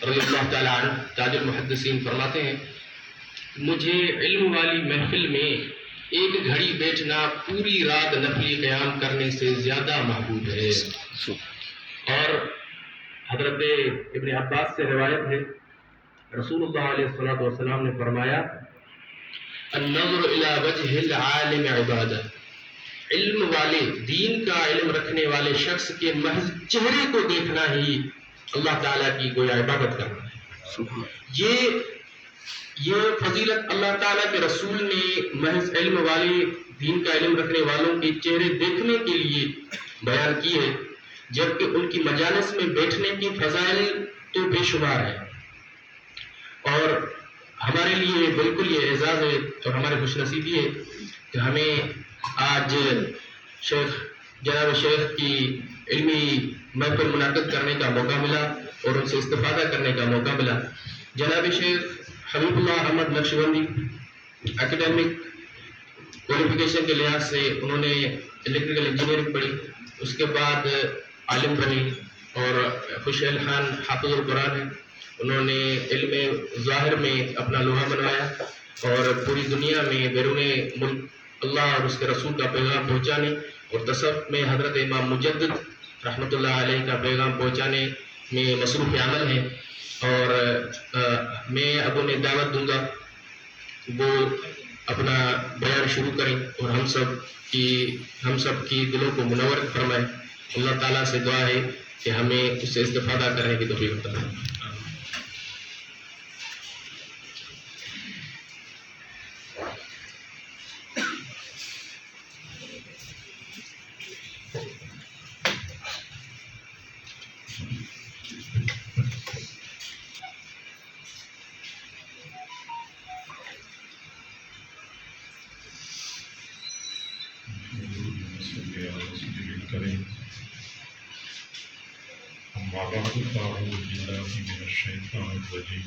رضی اللہ تعالیٰ عنہ تاج المحدثین فرماتے ہیں مجھے علم والی محفل میں ایک گھڑی بیٹھنا پوری رات نفلی قیام کرنے سے زیادہ محبوب ہے۔ اور حضرت ابن عباس سے روایت ہے رسول اللہ علیہ السلام نے فرمایا النظر الی وجہ العالم عبادہ، علم والے دین کا علم رکھنے والے شخص کے محض چہرے کو دیکھنا ہی اللہ تعالیٰ کی گویا عبادت کرنا ہے۔ یہ فضیلت اللہ تعالیٰ کے رسول نے محض علم والے دین کا علم رکھنے والوں کے چہرے دیکھنے کے لیے بیان کی ہے، جبکہ ان کی مجالس میں بیٹھنے کی فضائل تو بے شمار ہے۔ اور ہمارے لیے بالکل یہ اعزاز ہے اور ہماری خوش نصیبی ہے کہ ہمیں آج جناب شیخ کی علمی محفل منعقد کرنے کا موقع ملا اور ان سے استفادہ کرنے کا موقع ملا۔ جناب شیخ حبیب اللہ احمد نقشبندی اکیڈیمک کوالیفیکیشن کے لحاظ سے انہوں نے الیکٹریکل انجینئرنگ پڑھی، اس کے بعد عالم بنے اور خوش خان حافظ القرآن ہے، انہوں نے علم ظاہر میں اپنا لوہا بنوایا اور پوری دنیا میں بیرون ملک اللہ اور اس کے رسول کا پیغام پہنچانے اور تصوف میں حضرت امام مجدد رحمۃ اللہ علیہ کا پیغام پہنچانے میں مصروف عمل ہیں۔ اور میں اب انہیں دعوت دوں گا وہ اپنا بیان شروع کریں اور ہم سب کی دلوں کو منور فرمائیں۔ اللہ تعالیٰ سے دعا ہے کہ ہمیں اس سے استفادہ کرنے کی توفیق عطا فرمائے۔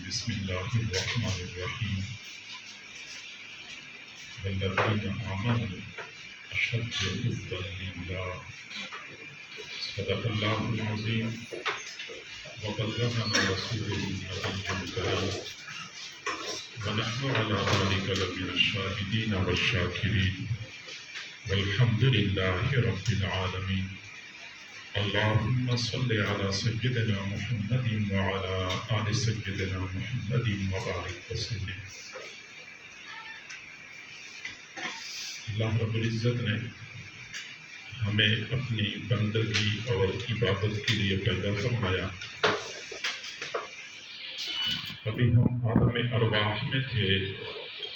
بسم اللہ الرحمن الرحیم والذین آمنوا اشد حبا للہ صدق اللہ العظیم وبلغنا رسوله النبی الکریم ونحن علی ذلک لمن الشاہدین والشاکرین والحمد للہ رب العالمین۔ اللهم صل على سيدنا محمد وعلى آل سيدنا محمد وبارك وسلم۔ اللہ رب العزت نے ہمیں اپنی بندگی اور عبادت کے لیے پیدا فرمایا۔ ابھی ہم عالم ارواح میں تھے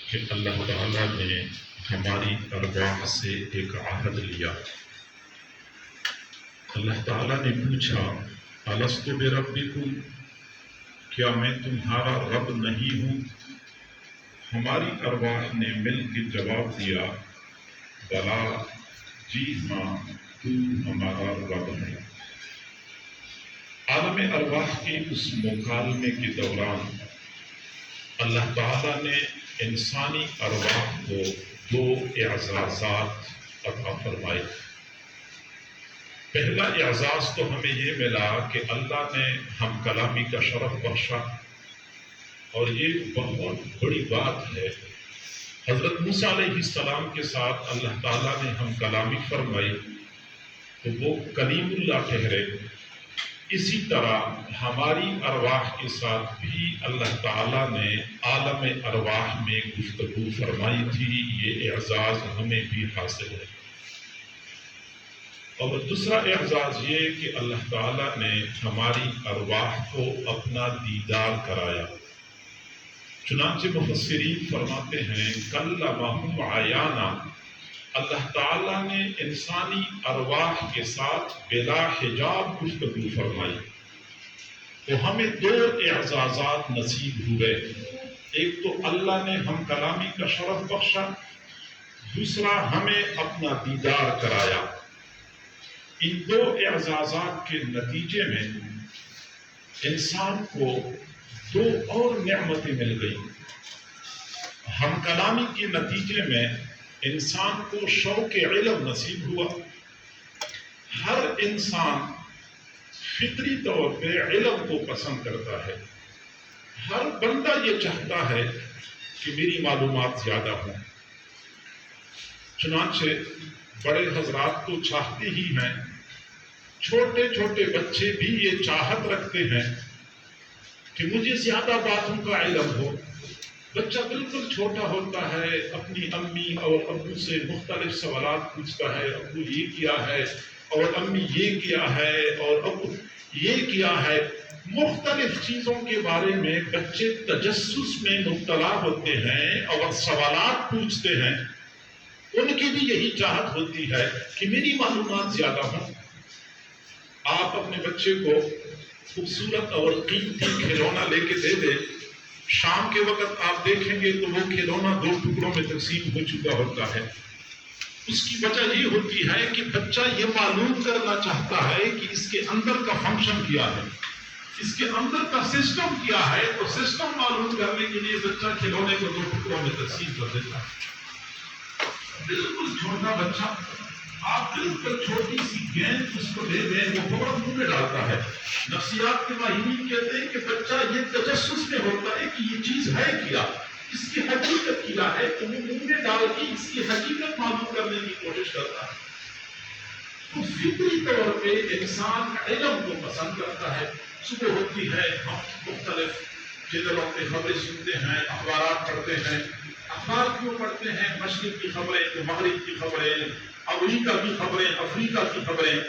کہ اللہ تعالیٰ نے ہماری ارواح سے ایک عہد لیا۔ اللہ تعالیٰ نے پوچھا الست بربکم، کیا میں تمہارا رب نہیں ہوں؟ ہماری ارواح نے مل کے جواب دیا بلا، جی ہاں تو ہمارا رب ہے۔ عالم ارواح کے اس مکالمے کے دوران اللہ تعالیٰ نے انسانی ارواح کو دو اعزازات عطا فرمائے۔ پہلا اعزاز تو ہمیں یہ ملا کہ اللہ نے ہم کلامی کا شرف بخشا، اور یہ بہت بڑی بات ہے۔ حضرت موسیٰ علیہ السلام کے ساتھ اللہ تعالیٰ نے ہم کلامی فرمائی تو وہ کلیم اللہ ٹھہرے۔ اسی طرح ہماری ارواح کے ساتھ بھی اللہ تعالیٰ نے عالم ارواح میں گفتگو فرمائی تھی، یہ اعزاز ہمیں بھی حاصل ہے۔ اور دوسرا اعزاز یہ کہ اللہ تعالیٰ نے ہماری ارواح کو اپنا دیدار کرایا۔ چنانچہ مفسرین فرماتے ہیں کلمہم عیانا، اللہ تعالیٰ نے انسانی ارواح کے ساتھ بلا حجاب گفتگو فرمائی۔ تو ہمیں دو اعزازات نصیب ہوئے، ایک تو اللہ نے ہم کلامی کا شرف بخشا، دوسرا ہمیں اپنا دیدار کرایا۔ ان دو اعزازات کے نتیجے میں انسان کو دو اور نعمتیں مل گئیں۔ ہم کلامی کے نتیجے میں انسان کو شوق علم نصیب ہوا۔ ہر انسان فطری طور پہ علم کو پسند کرتا ہے، ہر بندہ یہ چاہتا ہے کہ میری معلومات زیادہ ہوں، چنانچہ بڑے حضرات تو چاہتے ہی ہیں، چھوٹے چھوٹے بچے بھی یہ چاہت رکھتے ہیں کہ مجھے زیادہ باتوں کا علم ہو۔ بچہ بالکل چھوٹا ہوتا ہے، اپنی امی اور ابو سے مختلف سوالات پوچھتا ہے، ابو یہ کیا ہے اور امی یہ کیا ہے اور ابو یہ کیا ہے۔ مختلف چیزوں کے بارے میں بچے تجسس میں مبتلا ہوتے ہیں اور سوالات پوچھتے ہیں۔ ان کی بھی یہی چاہت ہوتی ہے کہ میری معلومات زیادہ ہوں۔ آپ اپنے بچے کو خوبصورت اور قیمتی کھلونا لے کے دے دیں، شام کے وقت آپ دیکھیں گے تو وہ کھلونا 2 ٹکڑوں میں تقسیم ہو چکا ہوتا ہے۔ اس کی وجہ یہ ہوتی ہے کہ بچہ یہ معلوم کرنا چاہتا ہے کہ اس کے اندر کا فنکشن کیا ہے، اس کے اندر کا سسٹم کیا ہے، تو سسٹم معلوم کرنے کے لیے بچہ کھلونے کو 2 ٹکڑوں میں تقسیم کر دیتا ہے۔ بالکل چھوٹا بچہ، آپ بالکل چھوٹی سی گیند اس کو دے دیں، وہ فوراً منہ میں ڈالتا ہے۔ نفسیات کے ماہرین کہتے ہیں کہ بچہ یہ تجسس میں ہوتا ہے کہ یہ چیز ہے کیا، اس کی حقیقت کیا ہے، تو وہ منہ میں ڈال کے اس کی حقیقت معلوم کرنے کی کوشش کرتا ہے۔ تو فطری طور پہ انسان علم کو پسند کرتا ہے۔ صبح ہوتی ہے، ہم مختلف چینلوں پہ خبریں سنتے ہیں، اخبارات پڑھتے ہیں۔ اخبار کیوں پڑھتے ہیں؟ مشرق کی خبریں، تو مغرب کی خبریں، امریکہ کی خبریں، افریقہ کی خبریں،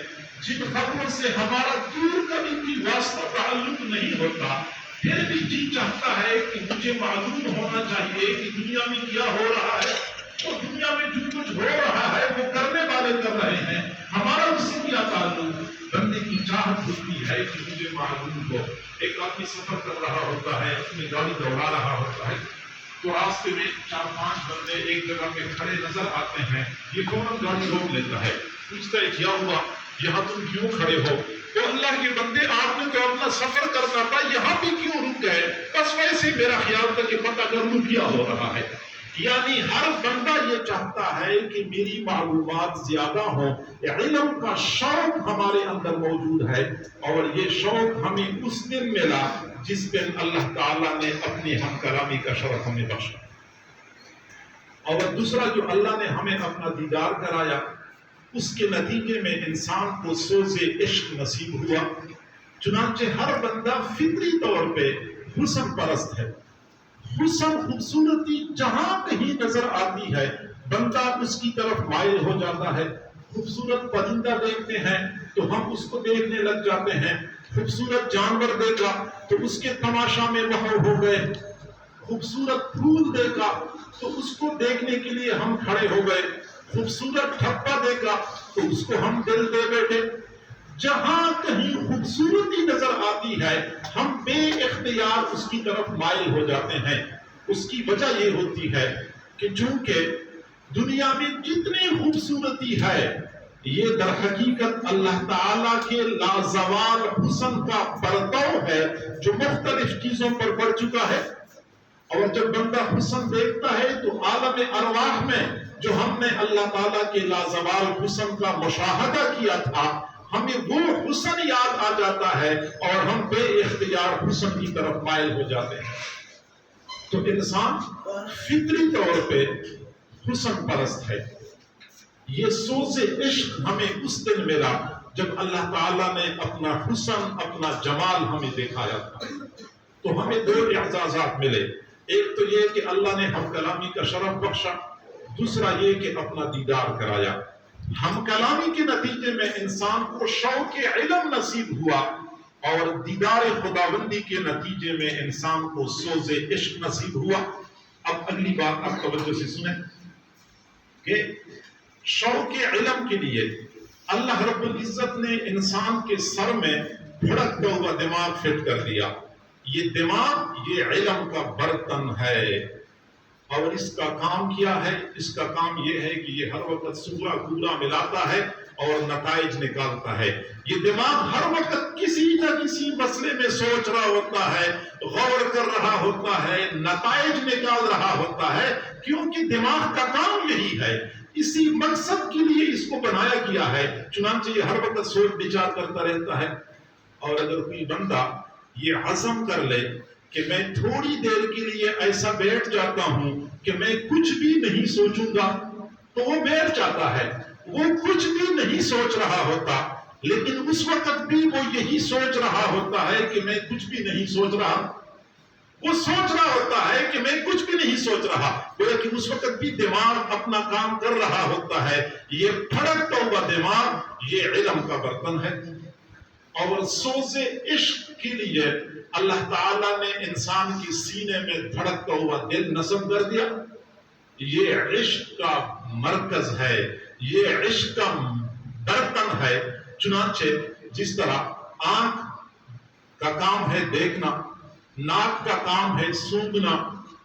جن خبروں سے ہمارا دور کا بھی کوئی واسطہ تعلق نہیں ہوتا، پھر بھی جی چاہتا ہے کہ مجھے معلوم ہونا چاہیے کہ دنیا میں کیا ہو رہا ہے۔ تو دنیا میں جو کچھ ہو رہا ہے وہ کرنے والے کر رہے ہیں، ہمارا اس سے کیا تعلق؟ بندے کی چاہت ہوتی ہے کہ مجھے معلوم ہو۔ ایک آدمی سفر کر رہا ہوتا ہے، اپنی گاڑی دوڑا رہا ہوتا ہے، تو راستے میں 4-5 بندے ایک جگہ پہ کھڑے نظر آتے ہیں، یہ فوراً گاڑی روک لیتا ہے، پوچھتا ہے کیا ہوا، یہاں تم کیوں کھڑے ہو؟ تو اللہ کے بندے، آپ نے تو اپنا سفر کرنا تھا، یہاں بھی کیوں رک گئے؟ بس ویسے میرا خیال تھا کہ پتہ کر لوں کیا ہو رہا ہے۔ یعنی ہر بندہ یہ چاہتا ہے کہ میری معلومات زیادہ ہوں۔ علم کا شوق ہمارے اندر موجود ہے، اور یہ شوق ہمیں اس دن ملا جس دن اللہ تعالیٰ نے اپنی ہم کلامی کا شرف ہمیں بخشا۔ اور دوسرا، جو اللہ نے ہمیں اپنا دیدار کرایا، اس کے نتیجے میں انسان کو سوز عشق نصیب ہوا۔ چنانچہ ہر بندہ فطری طور پہ حسن پرست ہے۔ حسن، خوبصورتی جہاں کہیں نظر آتی ہے، بندہ اس کی طرف مائل ہو جاتا ہے۔ خوبصورت پرندہ دیکھتے ہیں تو ہم اس کو دیکھنے لگ جاتے ہیں، خوبصورت جانور دیکھا تو اس کے تماشا میں وہاں ہو گئے، خوبصورت پھول دیکھا تو اس کو دیکھنے کے لیے ہم کھڑے ہو گئے، خوبصورت ٹھپا دیکھا تو اس کو ہم دل دے بیٹھے۔ جہاں کہیں خوبصورتی نظر آتی ہے، ہم بے اختیار اس کی طرف مائل ہو جاتے ہیں۔ اس کی وجہ یہ ہوتی ہے کہ چونکہ دنیا میں جتنی خوبصورتی ہے، یہ در حقیقت اللہ تعالیٰ کے لازوال حسن کا پرتو ہے جو مختلف چیزوں پر پڑ چکا ہے۔ اور جب بندہ حسن دیکھتا ہے تو عالم ارواح میں جو ہم نے اللہ تعالیٰ کے لازوال حسن کا مشاہدہ کیا تھا، ہمیں وہ حسن یاد آ جاتا ہے اور ہم بے اختیار حسن کی طرف مائل ہو جاتے ہیں۔ تو انسان فطری طور پہ حسن پرست ہے۔ یہ سوز عشق ہمیں اس دن ملا جب اللہ تعالیٰ نے اپنا حسن، اپنا جمال ہمیں دکھایا تھا۔ تو ہمیں 2 اعزازات ملے، ایک تو یہ کہ اللہ نے ہم کلامی کا شرف بخشا، دوسرا یہ کہ اپنا دیدار کرایا۔ ہم کلامی کے نتیجے میں انسان کو شوق علم نصیب ہوا، اور دیدار خداوندی کے نتیجے میں انسان کو سوز عشق نصیب ہوا۔ اب اگلی بات آپ توجہ سے سنیں کہ شوق علم کے لیے اللہ رب العزت نے انسان کے سر میں بھڑکتا ہوا دماغ فٹ کر دیا۔ یہ دماغ یہ علم کا برتن ہے، اور اس کا کام کیا ہے؟ اس کا کام یہ ہے کہ یہ ہر وقت سورا گورا ملاتا ہے اور نتائج نکالتا ہے۔ یہ دماغ ہر وقت کسی نہ کسی مسئلے میں سوچ رہا ہوتا ہے، غور کر رہا ہوتا ہے، نتائج نکال رہا ہوتا ہے، کیونکہ دماغ کا کام یہی ہے۔ اسی مقصد کے لیے اس کو بنایا گیا ہے، چنانچہ یہ ہر وقت سوچ بچار کرتا رہتا ہے۔ اور اگر کوئی بندہ یہ عزم کر لے کہ میں تھوڑی دیر کے لیے ایسا بیٹھ جاتا ہوں کہ میں کچھ بھی نہیں سوچوں گا، تو وہ بیٹھ جاتا ہے، وہ کچھ بھی نہیں سوچ رہا ہوتا، لیکن اس وقت بھی وہ یہی سوچ رہا ہوتا ہے کہ میں کچھ بھی نہیں سوچ رہا، وہ سوچ رہا ہوتا ہے کہ میں کچھ بھی نہیں سوچ رہا، لیکن اس وقت بھی دماغ اپنا کام کر رہا ہوتا ہے۔ یہ پھڑکتا ہوا دماغ یہ علم کا برتن ہے۔ اور سوز عشق کے لیے اللہ تعالیٰ نے انسان کی سینے میں دھڑکتا ہوا دل نصب کر دیا۔ یہ عشق کا مرکز ہے، یہ عشق کا برتن ہے۔ چنانچہ جس طرح آنکھ کا کام ہے دیکھنا، ناک کا کام ہے سونگھنا،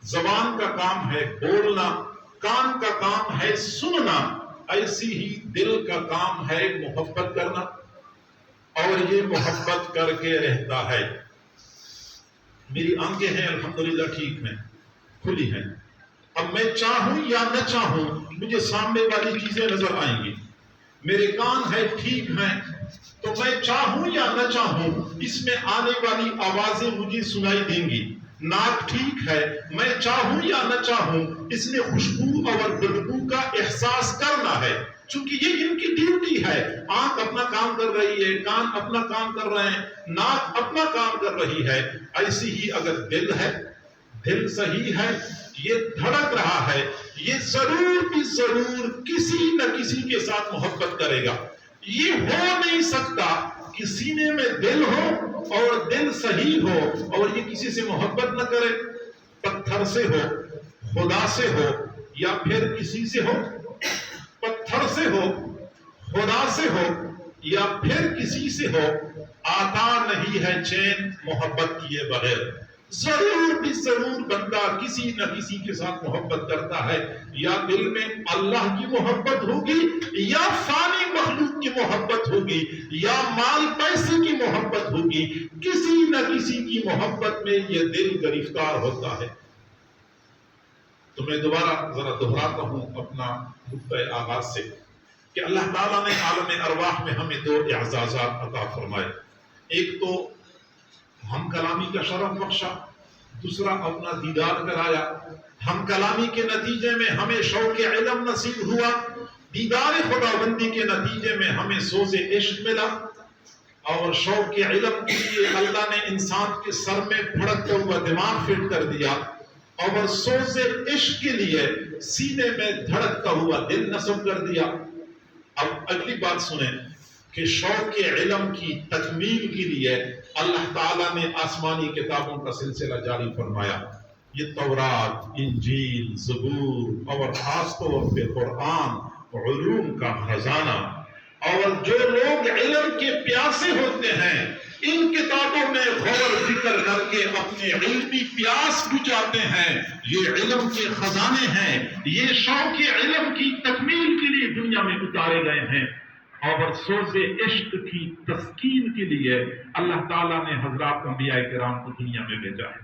زبان کا کام ہے بولنا، کان کا کام ہے سننا، ایسی ہی دل کا کام ہے محبت کرنا، اور یہ محبت کر کے رہتا ہے۔ میری آنکھیں ہیں الحمدللہ ٹھیک ہیں، کھلی ہیں، اب میں چاہوں یا نہ چاہوں مجھے سامنے والی چیزیں نظر آئیں گی۔ میرے کان ہے ٹھیک ہیں، تو میں چاہوں یا نہ چاہوں اس میں آنے والی آوازیں مجھے سنائی دیں گی۔ ناک ٹھیک ہے، میں چاہوں یا نہ چاہوں اس نے خوشبو اور بدبو کا احساس کرنا ہے، چونکہ یہ ان کی ڈیوٹی ہے۔ آنکھ اپنا کام کر رہی ہے، کان اپنا کام کر رہے ہیں، ناک اپنا کام کر رہی ہے۔ ایسی ہی اگر دل ہے، دل صحیح ہے، یہ دھڑک رہا ہے، یہ ضرور بھی ضرور کسی نہ کسی کے ساتھ محبت کرے گا۔ یہ ہو نہیں سکتا کہ سینے میں دل ہو اور دل صحیح ہو اور یہ کسی سے محبت نہ کرے۔ پتھر سے ہو، خدا سے ہو، یا پھر کسی سے ہو، پتھر سے ہو، خدا سے ہو، یا پھر کسی سے ہو، آتا نہیں ہے چین محبت کیے بغیر۔ ضرور بھی ضرور بندہ کسی نہ کسی کے ساتھ محبت کرتا ہے، یا دل میں اللہ کی محبت ہوگی، یا فانی مخلوق کی محبت ہوگی، یا مال پیسے کی محبت ہوگی، کسی نہ کسی کی محبت میں یہ دل گرفتار ہوتا ہے۔ تو میں دوبارہ ذرا دہراتا ہوں اپنا نقطۂ آغاز سے کہ اللہ تعالیٰ نے عالم ارواح میں ہمیں دو اعزازات عطا فرمائے۔ ایک تو ہم کلامی کا شرف بخشا، دوسرا اپنا دیدار کرایا۔ ہم کلامی کے نتیجے میں ہمیں شوق علم نصیب ہوا، دیدار خداوندی کے نتیجے میں ہمیں سوز عشق ملا، اور شوق علم کے لیے اللہ نے انسان کے سر میں پھڑکتا ہوا دماغ فٹ کر دیا، اور سوز عشق کے لیے سینے میں دھڑکتا ہوا دل نصب کر دیا۔ اب اگلی بات سنیں کہ شوق علم کی تکمیل کے لیے اللہ تعالیٰ نے آسمانی کتابوں کا سلسلہ جاری فرمایا۔ یہ تورات، انجیل، زبور اور خاص طور پہ قرآن علوم کا خزانہ، اور جو لوگ علم کے پیاسے ہوتے ہیں ان کتابوں میں غور و فکر کر کے اپنے علمی پیاس بجھاتے ہیں۔ یہ علم کے خزانے ہیں، یہ شوق علم کی تکمیل کے لیے دنیا میں اتارے گئے ہیں، اور سوز عشق کی تسکین کے لیے اللہ تعالیٰ نے حضرات انبیاء کرام کو دنیا میں بھیجا ہے۔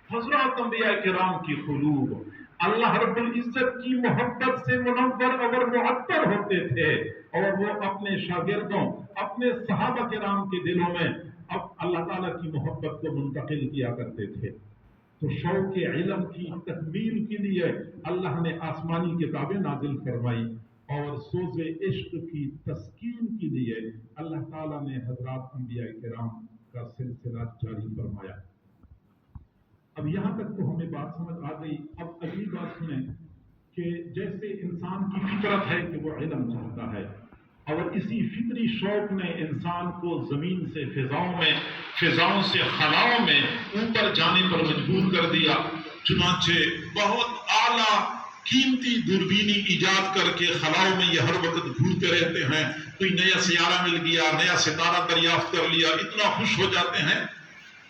حضرات انبیاء کرام کی قلوب اللہ رب العزت کی محبت سے منور اور معطر ہوتے تھے، اور وہ اپنے شاگردوں، اپنے صحابہ کرام کے دلوں میں اب اللہ تعالیٰ کی محبت کو منتقل کیا کرتے تھے۔ تو شوق علم کی تکمیل کے لیے اللہ نے آسمانی کتابیں نازل فرمائی، اور سوز عشق کی تسکین کے لیے اللہ تعالیٰ نے حضرات انبیاء کرام کا سلسلہ جاری فرمایا۔ اب یہاں تک تو ہمیں بات سمجھ آ گئی۔ اب اگلی بات سنیں کہ جیسے انسان کی فطرت ہے کہ وہ علم چاہتا ہے، اور اسی فطری شوق نے انسان کو زمین سے فضاؤں میں، فضاؤں سے خلاؤں میں اوپر جانے پر مجبور کر دیا۔ چنانچہ بہت اعلیٰ قیمتی دوربینی ایجاد کر کے خلاؤں میں یہ ہر وقت گھومتے رہتے ہیں۔ کوئی نیا سیارہ مل گیا، نیا ستارہ دریافت کر لیا، اتنا خوش ہو جاتے ہیں۔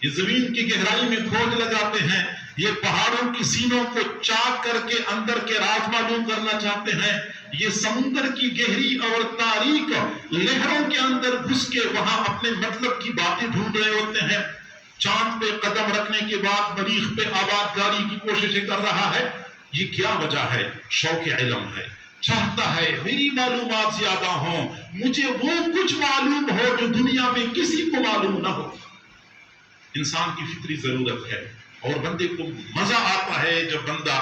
یہ زمین کی گہرائی میں کھوج لگاتے ہیں، یہ پہاڑوں کی سینوں کو چاک کر کے اندر کے راز معلوم کرنا چاہتے ہیں، یہ سمندر کی گہری اور تاریک لہروں کے اندر گھس کے وہاں اپنے مطلب کی باتیں ڈھونڈ رہے ہوتے ہیں۔ چاند پہ قدم رکھنے کے بعد مریخ پہ آبادکاری کی کوششیں کر رہا ہے۔ یہ کیا وجہ ہے؟ شوق علم ہے۔ چاہتا ہے میری معلومات زیادہ ہوں، مجھے وہ کچھ معلوم ہو جو دنیا میں کسی کو معلوم نہ ہو۔ انسان کی فطری ضرورت ہے۔ اور بندے کو مزہ آتا ہے جب بندہ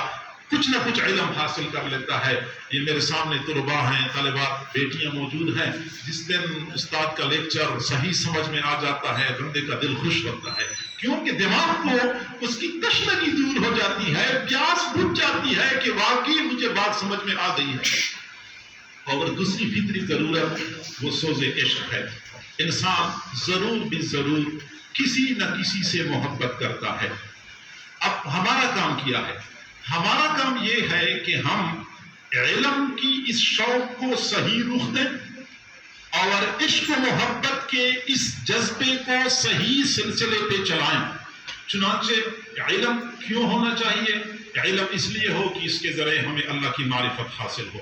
کچھ نہ کچھ علم حاصل کر لیتا ہے. یہ میرے سامنے طلباء ہیں، طالبات، بیٹیاں موجود ہیں. جس دن استاد کا لیکچر صحیح سمجھ میں آ جاتا ہے بندے کا دل خوش ہوتا ہے، کیونکہ دماغ کو اس کی تشنگی دور ہو جاتی ہے، پیاس بجھ جاتی ہے کہ واقعی مجھے بات سمجھ میں آ گئی ہے. اور دوسری فطری ضرورت وہ سوز عشق ہے. انسان ضرور بھی ضرور کسی نہ کسی سے محبت کرتا ہے. اب ہمارا کام کیا ہے؟ ہمارا کام یہ ہے کہ ہم علم کی اس شوق کو صحیح رخ دیں اور عشق و محبت کے اس جذبے کو صحیح سلسلے پہ چلائیں. چنانچہ علم کیوں ہونا چاہیے؟ علم اس لیے ہو کہ اس کے ذریعے ہمیں اللہ کی معرفت حاصل ہو.